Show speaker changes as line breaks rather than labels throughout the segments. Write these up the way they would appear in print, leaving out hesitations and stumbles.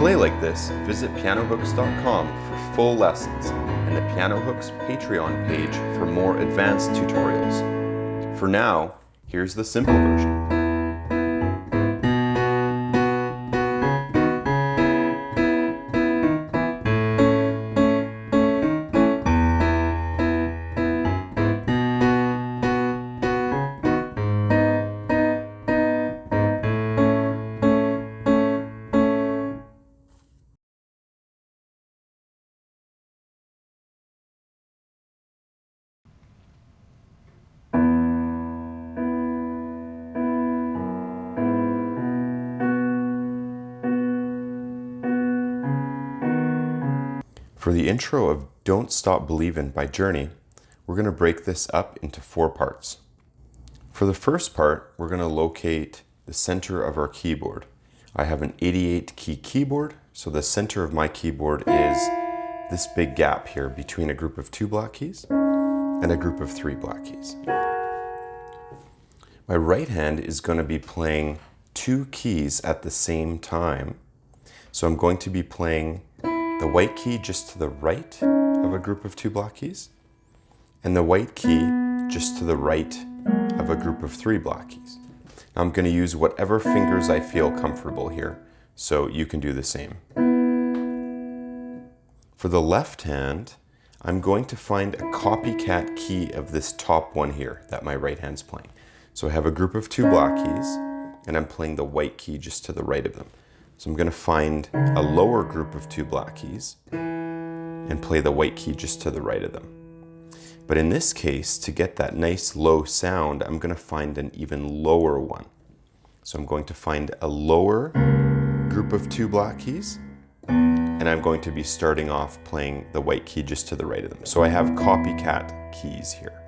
play like this, visit pianohooks.com for full lessons and the Pianohooks Patreon page for more advanced tutorials. For now, here's the simple version. For the intro of Don't Stop Believin' by Journey, we're going to break this up into 4 parts. For the first part, we're going to locate the center of our keyboard. I have an 88 key keyboard, so the center of my keyboard is this big gap here between a group of 2 black keys and a group of 3 black keys. My right hand is going to be playing 2 keys at the same time, so I'm going to be playing the white key just to the right of a group of 2 black keys, and the white key just to the right of a group of 3 black keys. Now I'm going to use whatever fingers I feel comfortable here, so you can do the same. For the left hand, I'm going to find a copycat key of this top one here that my right hand's playing. So I have a group of 2 black keys, and I'm playing the white key just to the right of them. So I'm going to find a lower group of 2 black keys and play the white key just to the right of them. But in this case, to get that nice low sound, I'm going to find an even lower one. So I'm going to find a lower group of 2 black keys, and I'm going to be starting off playing the white key just to the right of them. So I have copycat keys here.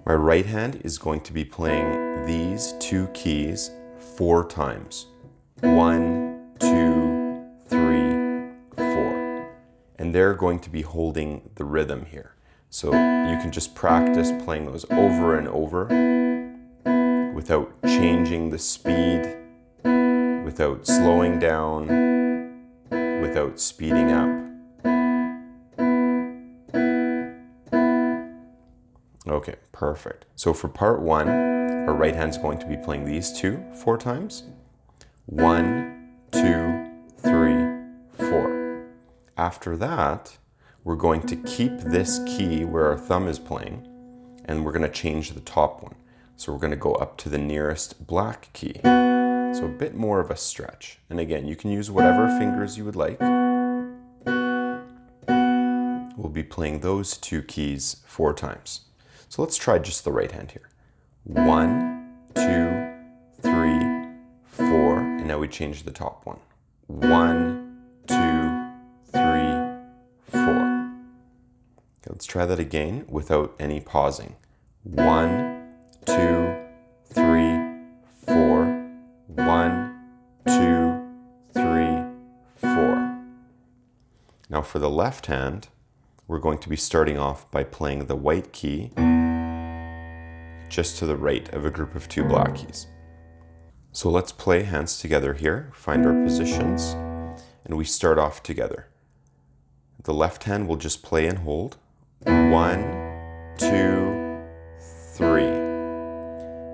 My right hand is going to be playing these 2 keys 4 times. 1, 2, 3, 4. And they're going to be holding the rhythm here. So you can just practice playing those over and over without changing the speed, without slowing down, without speeding up. Okay, perfect. So for part 1, our right hand's going to be playing these 2 4 times. 1, 2, 3, 4. After that, we're going to keep this key where our thumb is playing, and we're going to change the top one. So we're going to go up to the nearest black key. So a bit more of a stretch. And again, you can use whatever fingers you would like. We'll be playing those 2 keys 4 times. So let's try just the right hand here. 1, 2, 3, 4, and now we change the top one. 1, 2, 3, 4. Okay, let's try that again without any pausing. 1, 2, 3, 4. 1, 2, 3, 4. Now for the left hand, we're going to be starting off by playing the white key just to the right of a group of 2 black keys. So let's play hands together here, find our positions, and we start off together. The left hand will just play and hold. 1, 2, 3.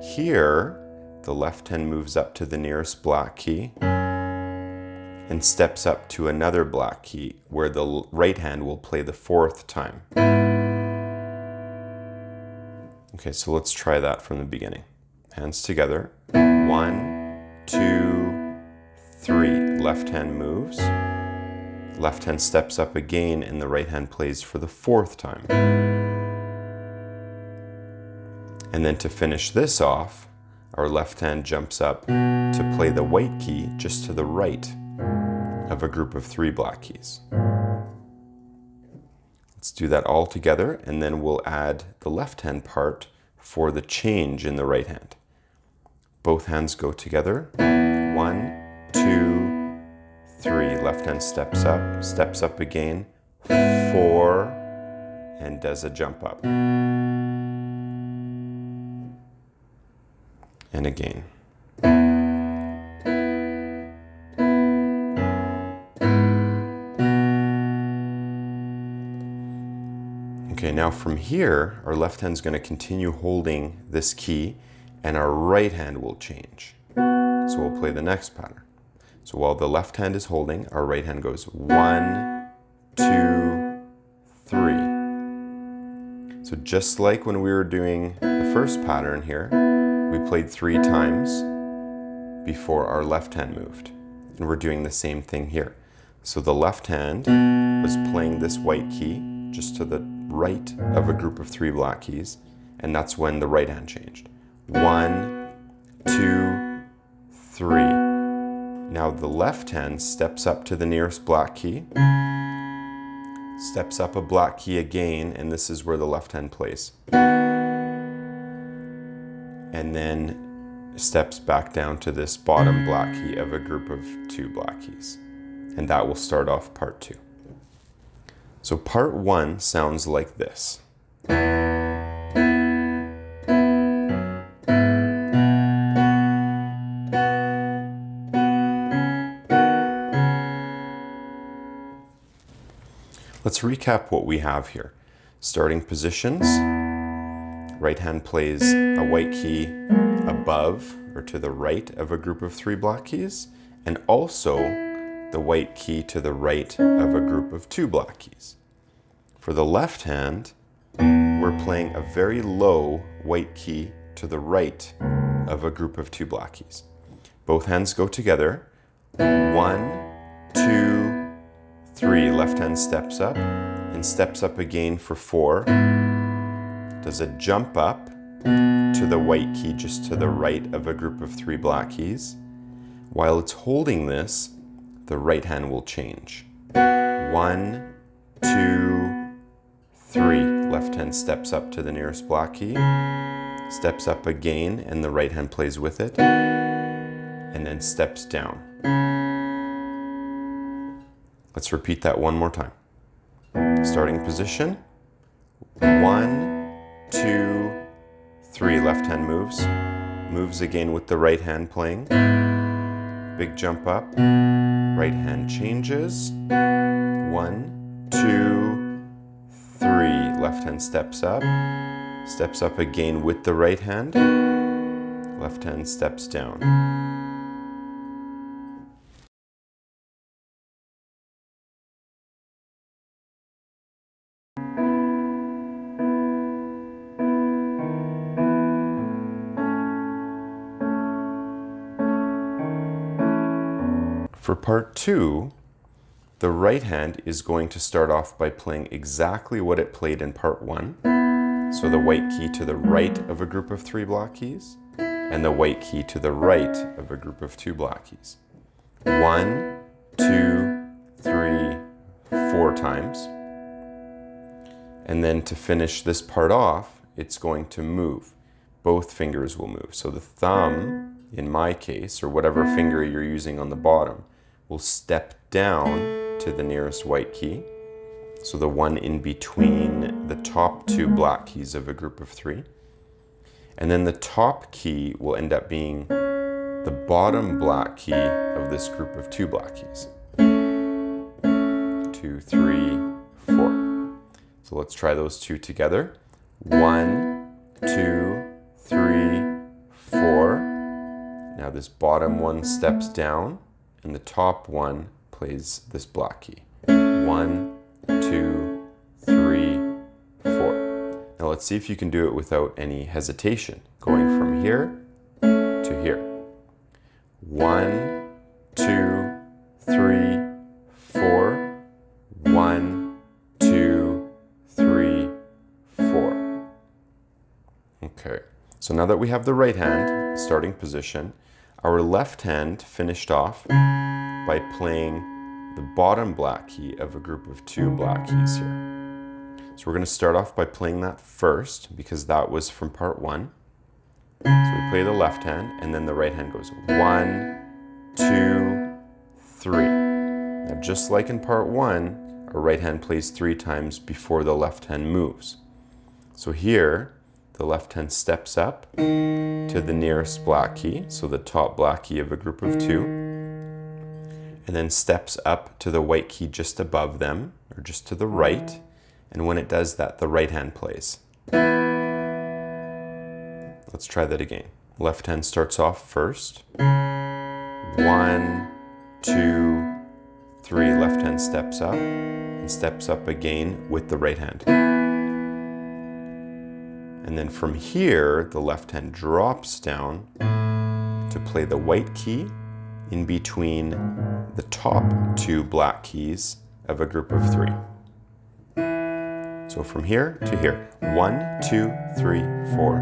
Here, the left hand moves up to the nearest black key and steps up to another black key where the right hand will play the 4th time. Okay, so let's try that from the beginning. Hands together. 1, 2, 3. Left hand moves. Left hand steps up again and the right hand plays for the 4th time. And then to finish this off, our left hand jumps up to play the white key just to the right of a group of 3 black keys. Let's do that all together, and then we'll add the left hand part for the change in the right hand. Both hands go together. 1, 2, 3. Left hand steps up again. 4, and does a jump up. And again. Okay, now from here, our left hand's going to continue holding this key and our right hand will change. So we'll play the next pattern. So while the left hand is holding, our right hand goes 1, 2, 3. So just like when we were doing the first pattern here, we played 3 times before our left hand moved. And we're doing the same thing here. So the left hand was playing this white key just to the right of a group of 3 black keys, and that's when the right hand changed. 1, 2, 3. Now the left hand steps up to the nearest black key, steps up a black key again, and this is where the left hand plays. And then steps back down to this bottom black key of a group of 2 black keys. And that will start off part 2. So part 1 sounds like this. Let's recap what we have here. Starting positions. Right hand plays a white key above or to the right of a group of 3 black keys, and also the white key to the right of a group of 2 black keys. For the left hand, we're playing a very low white key to the right of a group of 2 black keys. Both hands go together. 1, 2, 3. Left hand steps up and steps up again for 4. Does a jump up to the white key just to the right of a group of 3 black keys. While it's holding this, the right hand will change. 1, 2, 3. Left hand steps up to the nearest black key, steps up again, and the right hand plays with it, and then steps down. Let's repeat that one more time. Starting position. 1, 2, 3. Left hand moves. Moves again with the right hand playing. Big jump up. Right hand changes. 1, 2, 3. Left hand steps up. Steps up again with the right hand. Left hand steps down. For part 2, the right hand is going to start off by playing exactly what it played in part 1. So the white key to the right of a group of 3 black keys, and the white key to the right of a group of 2 black keys. 1, 2, 3, 4 times. And then to finish this part off, it's going to move. Both fingers will move. So the thumb, in my case, or whatever finger you're using on the bottom, will step down to the nearest white key. So the one in between the top 2 black keys of a group of 3. And then the top key will end up being the bottom black key of this group of 2 black keys. 2, 3, 4. So let's try those 2 together. 1, 2, 3, 4. Now this bottom one steps down, and the top one plays this black key. 1, 2, 3, 4. Now let's see if you can do it without any hesitation, going from here to here. 1, 2, 3, 4. 1, 2, 3, 4. Okay, so now that we have the right hand starting position, our left hand finished off by playing the bottom black key of a group of 2 black keys here. So we're going to start off by playing that first, because that was from part 1. So we play the left hand, and then the right hand goes 1, 2, 3. Now just like in part 1, our right hand plays 3 times before the left hand moves. So here, the left hand steps up to the nearest black key, so the top black key of a group of 2, and then steps up to the white key just above them, or just to the right, And when it does that, the right hand plays. Let's try that again. Left hand starts off first. 1, 2, 3. Left hand steps up and steps up again with the right hand. And then from here, the left hand drops down to play the white key in between the top 2 black keys of a group of 3. So from here to here, 1, 2, 3, 4,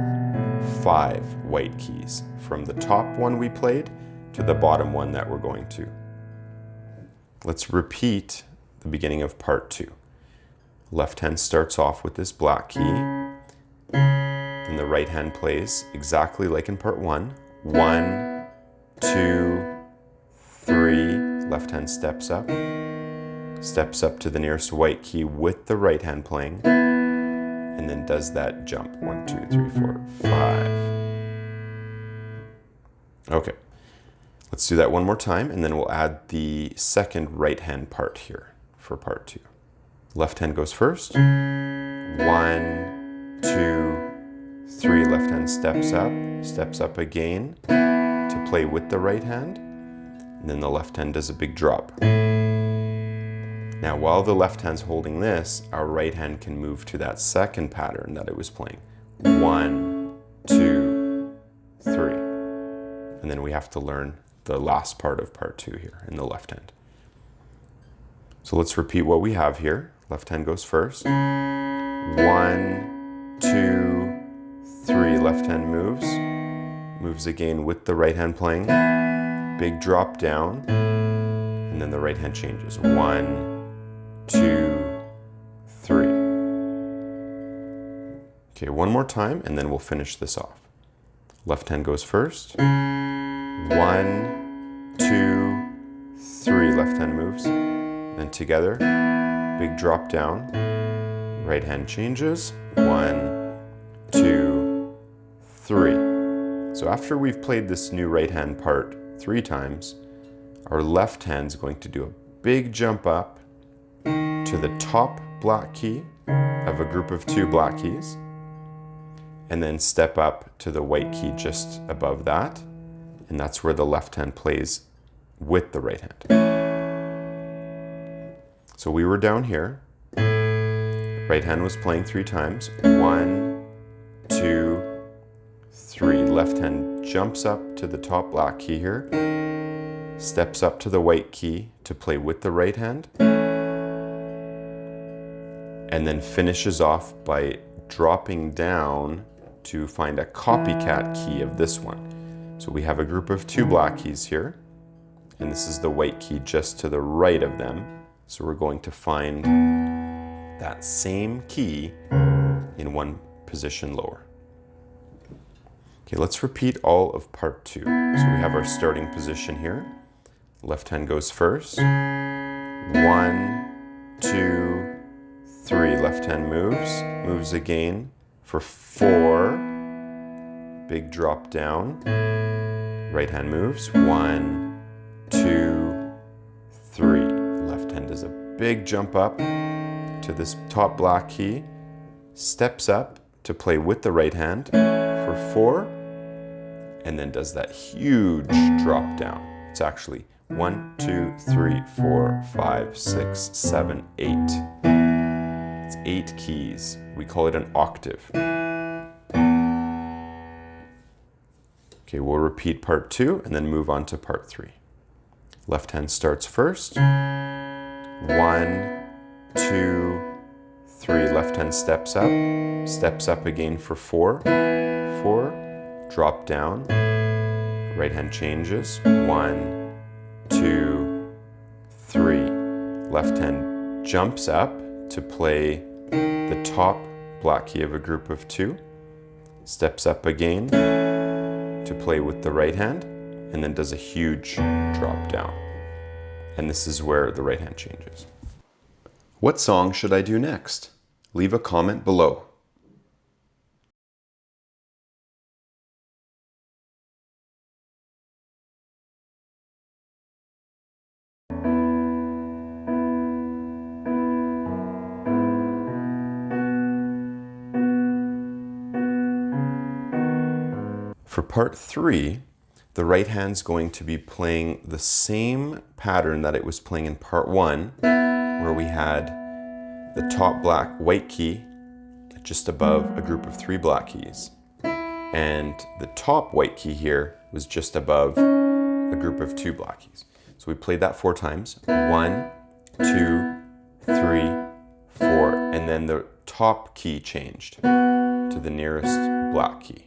5 white keys. From the top one we played to the bottom one that we're going to. Let's repeat the beginning of part 2. Left hand starts off with this black key. Then the right hand plays exactly like in part 1. 1, 2, 3. Left hand steps up to the nearest white key with the right hand playing, and then does that jump. 1, 2, 3, 4, 5. Okay, let's do that one more time, and then we'll add the second right hand part here for part 2. Left hand goes first. 1, 2, 3. Left hand steps up again to play with the right hand, and then the left hand does a big drop. Now, while the left hand's holding this, our right hand can move to that second pattern that it was playing. 1, 2, 3. And then we have to learn the last part of part 2 here in the left hand. So let's repeat what we have here. Left hand goes first. 1, 2, 3. Left hand moves again with the right hand playing. Big drop down, and then the right hand changes. 1, 2, 3. Okay, one more time, and then we'll finish this off. Left hand goes first. 1, 2, 3. Left hand moves. Then together, big drop down. Right hand changes. 1, 2, 3. So after we've played this new right hand part 3 times, our left hand's going to do a big jump up to the top black key of a group of 2 black keys, and then step up to the white key just above that, and that's where the left hand plays with the right hand. So we were down here, right hand was playing 3 times. 1, 2, 3. Left hand jumps up to the top black key here, steps up to the white key to play with the right hand, and then finishes off by dropping down to find a copycat key of this one. So we have a group of 2 black keys here, and this is the white key just to the right of them. So we're going to find that same key in one position lower. Okay, let's repeat all of part 2. So we have our starting position here. Left hand goes first. 1, 2, 3. Left hand moves again for 4. Big drop down. Right hand moves. 1, 2, 3. Left hand does a big jump up to this top black key, steps up to play with the right hand for 4, and then does that huge drop down. It's actually 1, 2, 3, 4, 5, 6, 7, 8. It's 8 keys. We call it an octave. Okay, we'll repeat part 2 and then move on to part 3. Left hand starts first. 1, 2, 3. Left hand steps up again for 4. 4, drop down. Right hand changes. 1, 2, 3. Left hand jumps up to play the top black key of a group of 2. Steps up again to play with the right hand, and then does a huge drop down. And this is where the right hand changes. What song should I do next? Leave a comment below. For part 3, the right hand's going to be playing the same pattern that it was playing in part 1, where we had the top white key just above a group of 3 black keys. And the top white key here was just above a group of 2 black keys. So we played that 4 times. 1, 2, 3, 4. And then the top key changed to the nearest black key.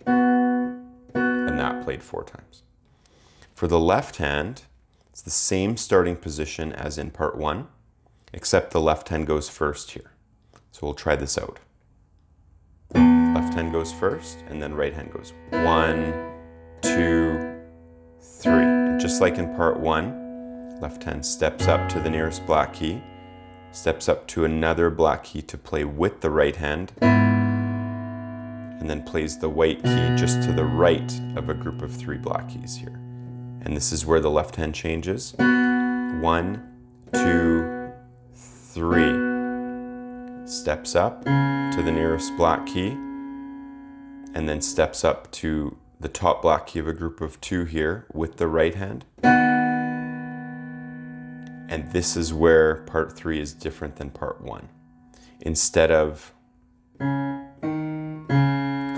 And that played 4 times. For the left hand, it's the same starting position as in part 1, except the left hand goes first here. So we'll try this out. Left hand goes first, and then right hand goes 1, 2, 3. And just like in part 1, left hand steps up to the nearest black key, steps up to another black key to play with the right hand, and then plays the white key just to the right of a group of 3 black keys here. And this is where the left hand changes. 1, 2, 3. Steps up to the nearest black key, and then steps up to the top black key of a group of 2 here with the right hand. And this is where part 3 is different than part 1. Instead of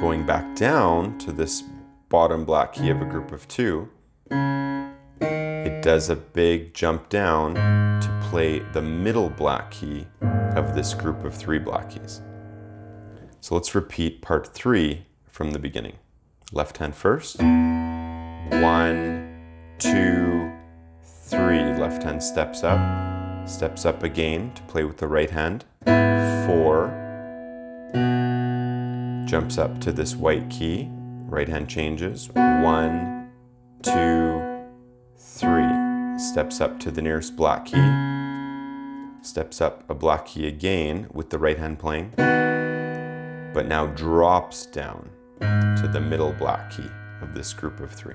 going back down to this bottom black key of a group of 2, it does a big jump down to play the middle black key of this group of 3 black keys. So let's repeat part 3 from the beginning. Left hand first. 1, 2, 3. Left hand steps up again to play with the right hand. 4. Jumps up to this white key. Right hand changes. 1, 2, 3. Steps up to the nearest black key. Steps up a black key again with the right hand playing, but now drops down to the middle black key of this group of 3.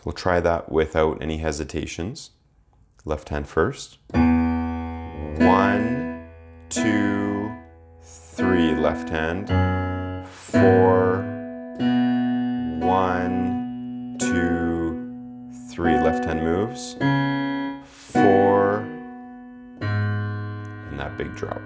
We'll try that without any hesitations. Left hand first. 1, 2, 3. Left hand. 4. 1, 2, 3. Left hand moves. 4. And that big drop.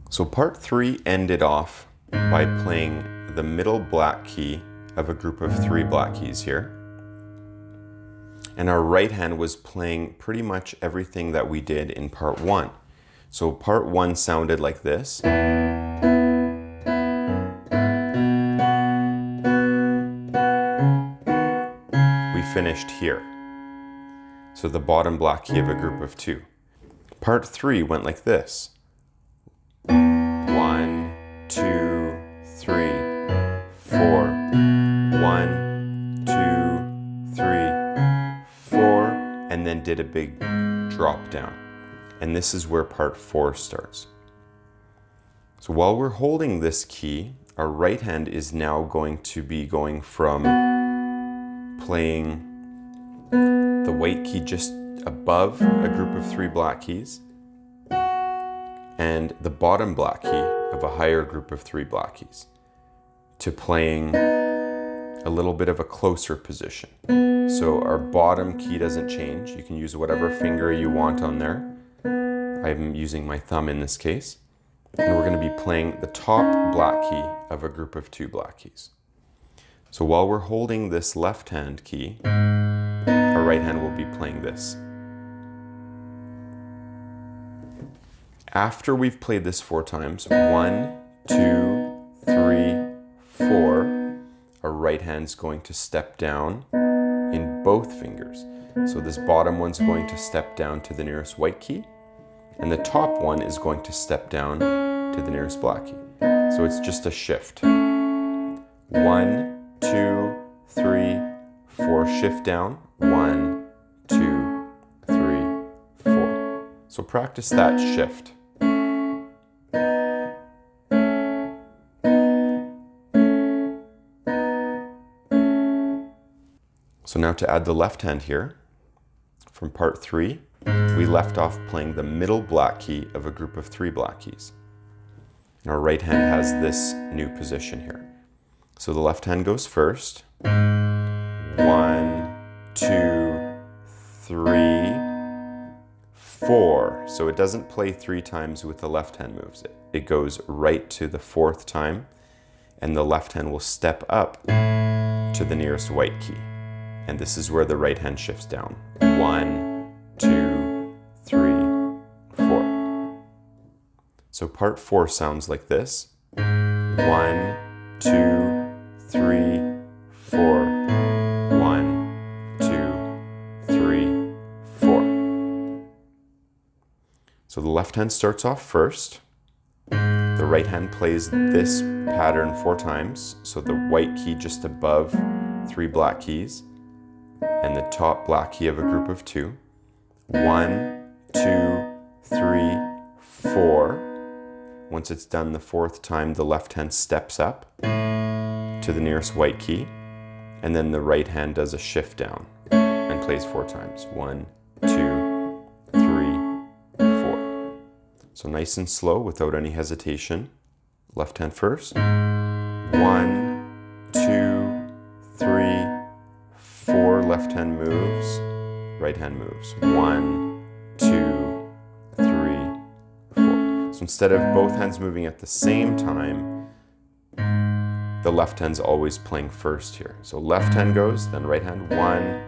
So part 3 ended off by playing the middle black key of a group of 3 black keys here. And our right hand was playing pretty much everything that we did in part 1. So part 1 sounded like this. We finished here. So the bottom black key of a group of 2. Part 3 went like this. 1, 2, 3, 4. 1, 2, 3, 4, and then did a big drop down. And this is where part 4 starts. So while we're holding this key, our right hand is now going to be going from playing the white key just above a group of 3 black keys and the bottom black key of a higher group of 3 black keys to playing a little bit of a closer position. So our bottom key doesn't change. You can use whatever finger you want on there. I'm using my thumb in this case. And we're going to be playing the top black key of a group of 2 black keys. So while we're holding this left hand key, our right hand will be playing this. After we've played this 4 times, 1, 2, 3, 4, our right hand's going to step down in both fingers. So this bottom one's going to step down to the nearest white key, and the top one is going to step down to the nearest black key. So it's just a shift. 1, 2, 3, 4, shift down. 1, 2, 3, 4. So practice that shift. now to add the left hand here, from part 3, we left off playing the middle black key of a group of 3 black keys. And our right hand has this new position here. So the left hand goes first. 1, 2, 3, 4. So it doesn't play 3 times with the left hand moves. It goes right to the 4th time, and the left hand will step up to the nearest white key. And this is where the right hand shifts down. 1, 2, 3, 4. So part 4 sounds like this. 1, 2, 3, 4. 1, 2, 3, 4. So the left hand starts off first. The right hand plays this pattern 4 times. So the white key just above 3 black keys, and the top black key of a group of 2. 1, 2, 3, 4. Once it's done the 4th time, the left hand steps up to the nearest white key, and then the right hand does a shift down and plays 4 times. 1, 2, 3, 4. So nice and slow without any hesitation. Left hand first. 1, 2, 3, 4. Left hand moves. Right hand moves. 1, 2, 3, 4. So instead of both hands moving at the same time, the left hand's always playing first here. So left hand goes, then right hand. 1,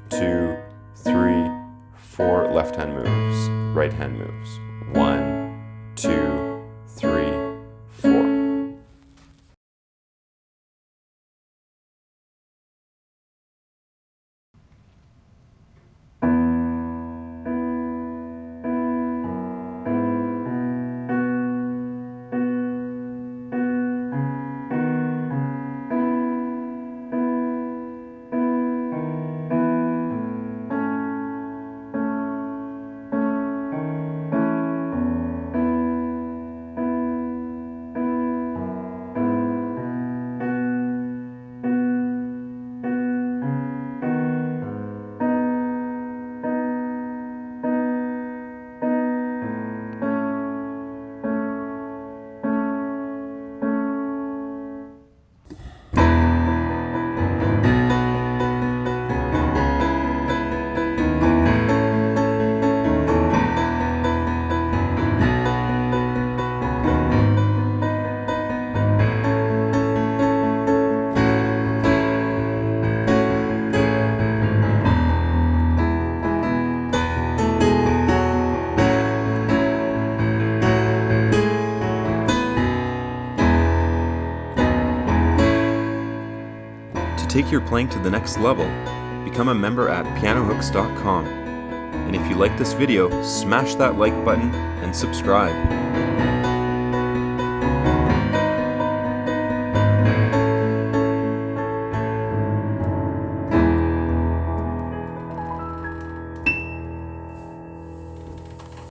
2, 3, 4. Left hand moves. Right hand moves. 1, 2, 3, 4. To take your playing to the next level, become a member at pianohooks.com. And if you like this video, smash that like button and subscribe.